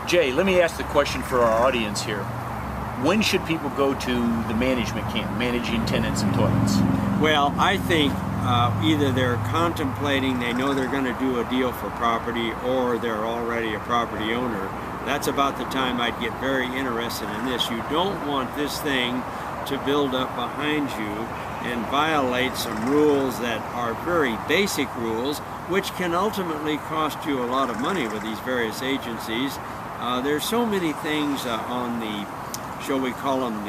Jay, let me ask the question for our audience here. When should people go to the management camp, managing tenants and toilets? Well, I think either they're contemplating, they know they're going to do a deal for property, or they're already a property owner. That's about the time I'd get very interested in this. You don't want this thing to build up behind you and violate some rules that are very basic rules, which can ultimately cost you a lot of money with these various agencies. There's so many things on the, shall we call them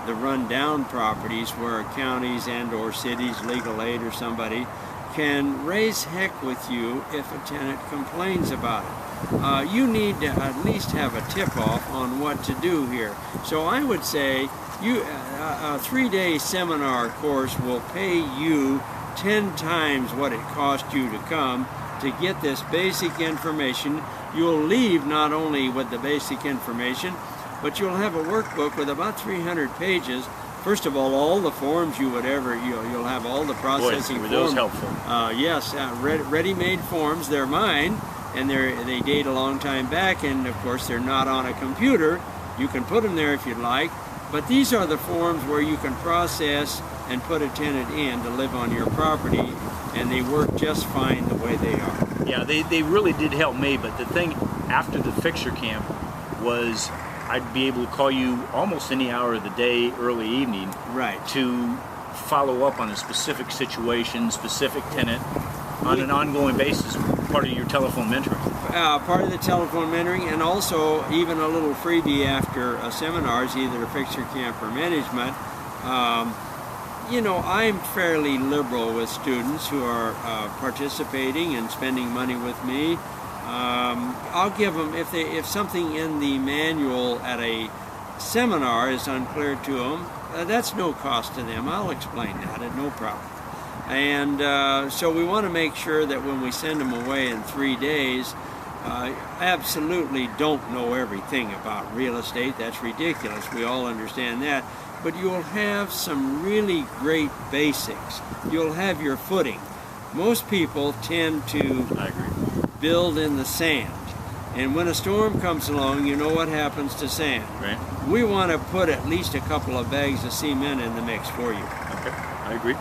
the run-down properties, where counties and or cities, legal aid or somebody, can raise heck with you if a tenant complains about it. You need to at least have a tip-off on what to do here. So I would say a 3-day seminar course will pay you 10 times what it cost you to come to get this basic information. You'll leave not only with the basic information, but you'll have a workbook with about 300 pages. First of all the forms you would ever, you'll have all the processing Boy, were forms. those helpful? Yes, ready-made forms. They're mine, and they date a long time back, and of course they're not on a computer. You can put them there if you'd like, but these are the forms where you can process and put a tenant in to live on your property, and they work just fine the way they are. Yeah, they really did help me, but the thing after the fixture camp was I'd be able to call you almost any hour of the day, early evening, right, to follow up on a specific situation, specific tenant, on an ongoing basis, part of your telephone mentoring. Part of the telephone mentoring, and also even a little freebie after seminars, either a fixture camp or management. I'm fairly liberal with students who are participating and spending money with me. I'll give them, if something in the manual at a seminar is unclear to them, that's no cost to them. I'll explain that at no problem. And so we want to make sure that when we send them away in 3 days, absolutely don't know everything about real estate. That's ridiculous. We all understand that. But you'll have some really great basics. You'll have your footing. Most people tend to build in the sand. And when a storm comes along, you know what happens to sand. Right. We want to put at least a couple of bags of cement in the mix for you. Okay, I agree.